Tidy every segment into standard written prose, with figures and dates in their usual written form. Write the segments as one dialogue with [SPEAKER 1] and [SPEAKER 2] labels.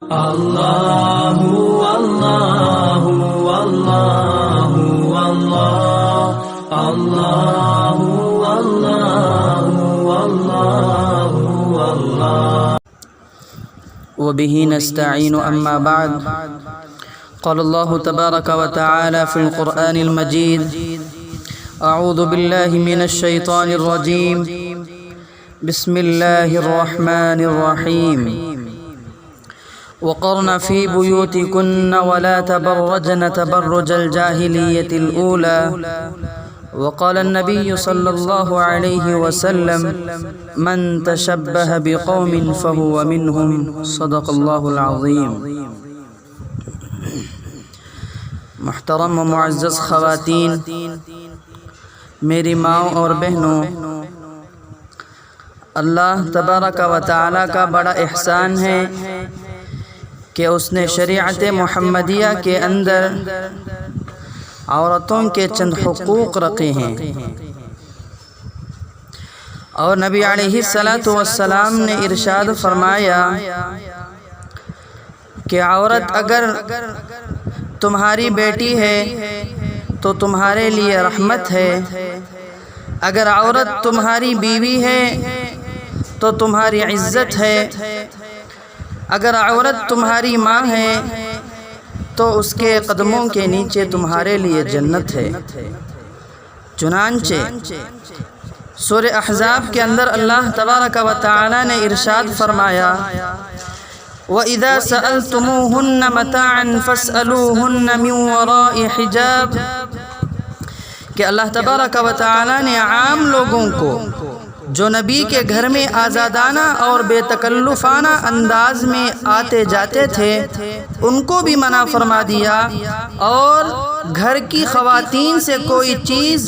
[SPEAKER 1] اللہ اللہ اللہ اللہ اللہ اللہ اللہ
[SPEAKER 2] وبه نستعين أما بعد قال الله تبارك وتعالى في القرآن المجيد أعوذ بالله من الشيطان الرجيم بسم الله الرحمن الرحيم وقرن في بيوتكن ولا تبرجن تبرج الجاهلية الأولى وقال النبي صلى الله عليه وسلم من تشبه بقوم فهو منهم صدق الله العظيم. محترم و معزز خواتین، میری ماؤں اور بہنوں، اللہ تبارک و تعالی کا بڑا احسان ہے کہ اس نے شریعت محمدیہ کے اندر عورتوں کے چند حقوق رکھے ہیں، اور نبی علیہ السلام نے ارشاد فرمایا کہ عورت اگر تمہاری بیٹی ہے تو تمہارے لیے رحمت ہے، اگر عورت تمہاری بیوی ہے تو تمہاری عزت ہے، اگر عورت تمہاری ماں ہے تو اس کے قدموں کے نیچے تمہارے لیے جنت ہے۔ چنانچہ سورہ احزاب کے اندر اللہ تبارک و تعالی نے ارشاد فرمایا وَإِذَا سَأَلْتُمُوهُنَّ مَتَاعًا فَاسْأَلُوهُنَّ مِنْ وَرَاءِ حِجَابٍ کہ اللہ تبارک و تعالی نے عام لوگوں کو جو نبی کے گھر میں آزادانہ اور بے تکلفانہ انداز میں آتے جاتے تھے ان کو بھی منع فرما دیا، اور گھر کی خواتین سے کوئی چیز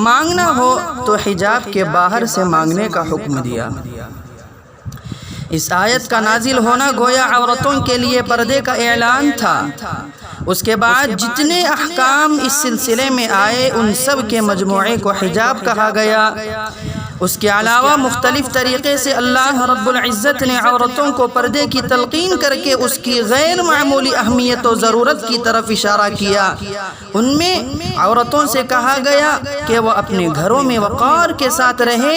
[SPEAKER 2] مانگنا ہو تو حجاب کے باہر سے مانگنے کا حکم دیا۔ اس آیت کا نازل ہونا گویا عورتوں کے لیے پردے کا اعلان تھا۔ اس کے بعد جتنے احکام اس سلسلے میں آئے ان سب کے مجموعے کو حجاب کہا گیا۔ اس کے علاوہ مختلف طریقے سے اللہ رب العزت نے عورتوں کو پردے کی تلقین کر کے اس کی غیر معمولی اہمیت و ضرورت کی طرف اشارہ کیا۔ ان میں عورتوں سے کہا گیا کہ وہ اپنے گھروں میں وقار کے ساتھ رہے،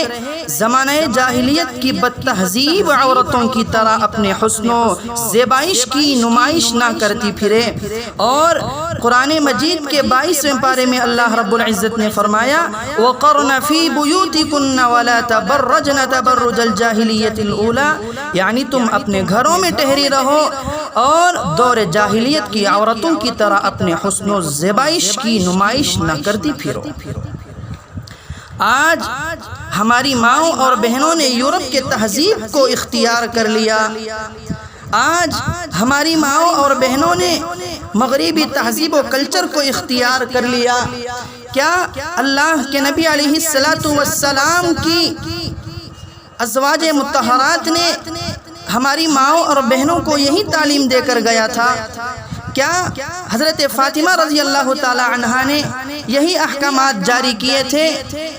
[SPEAKER 2] زمانہ جاہلیت کی بد تہذیب عورتوں کی طرح اپنے حسن و زیبائش کی نمائش نہ کرتی پھرے، اور قرآن مجید کے 22ویں پارے میں اللہ رب العزت نے فرمایا وَقَرْنَ فِي بُيُوتِكُنَّ وَلَا تَبَرَّجْنَ تَبَرُّجَ الْجَاهِلِيَّةِ الْأُولَى، یعنی تم اپنے گھروں میں ٹھہری رہو اور دور جاہلیت کی عورتوں کی طرح اپنے حسن و زیبائش کی نمائش نہ کرتی پھرو۔ آج ہماری ماؤں اور بہنوں نے یورپ کے تہذیب کو اختیار کر لیا، آج ہماری ماؤں اور بہنوں نے مغربی تہذیب و کلچر کو اختیار کر لیا۔ کیا اللہ کے نبی علیہ السلام کی ازواج مطہرات نے ہماری ماؤں اور بہنوں کو یہی تعلیم دے کر گیا تھا؟ کیا حضرت فاطمہ رضی اللہ تعالی عنہا نے یہی احکامات جاری کیے تھے؟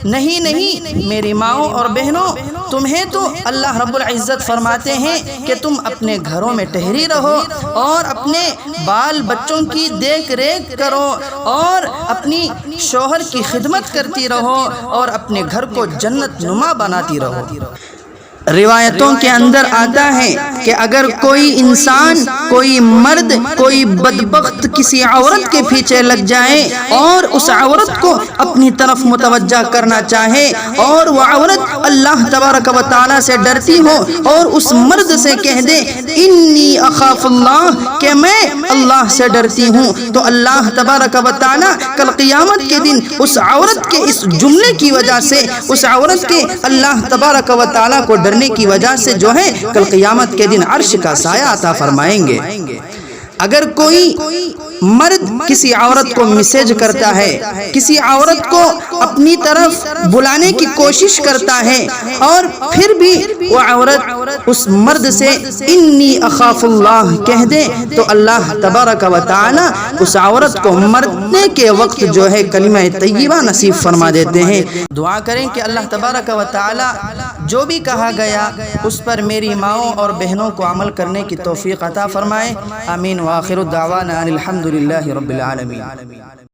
[SPEAKER 2] نہیں نہیں میری ماؤں اور بہنوں، تمہیں تو اللہ رب العزت فرماتے ہیں کہ تم اپنے گھروں میں ٹھہری رہو اور اپنے بال بچوں کی دیکھ ریکھ کرو اور اپنی شوہر کی خدمت کرتی رہو اور اپنے گھر کو جنت نما بناتی رہو۔ روایتوں کے اندر آتا ہے کہ اگر کوئی انسان، کوئی مرد، کوئی بدبخت کسی عورت کے پیچھے لگ جائے اور اس عورت کو اپنی طرف متوجہ کرنا چاہے اور وہ عورت اللہ تبارک و تعالی سے ڈرتی ہو اور اس مرد سے کہہ دے انی اخاف اللہ، کہ میں اللہ سے ڈرتی ہوں، تو اللہ تبارک و تعالی کل قیامت کے دن اس عورت کے اس جملے کی وجہ سے اس عورت کے اللہ تبارک و تعالی کو ڈرنے کی وجہ سے جو ہے کل قیامت کے دن عرش کا سایہ عطا فرمائیں گے۔ اگر کوئی مرد کسی عورت کو میسج کرتا ہے، کسی عورت کو اپنی طرف بلانے کی کوشش کرتا ہے اور پھر بھی وہ عورت اس مرد سے انی اخاف اللہ کہہ دے، تو اللہ تبارک و تعالی اس عورت کو مرنے کے وقت جو ہے کلمہ طیبہ نصیب فرما دیتے ہیں۔ دعا کریں کہ اللہ تبارک و تعالی جو بھی کہا گیا اس پر میری ماؤں اور بہنوں کو عمل کرنے کی توفیق عطا فرمائے۔ آمین۔ وآخر الدعوانا ان الحمد للہ رب العالمین۔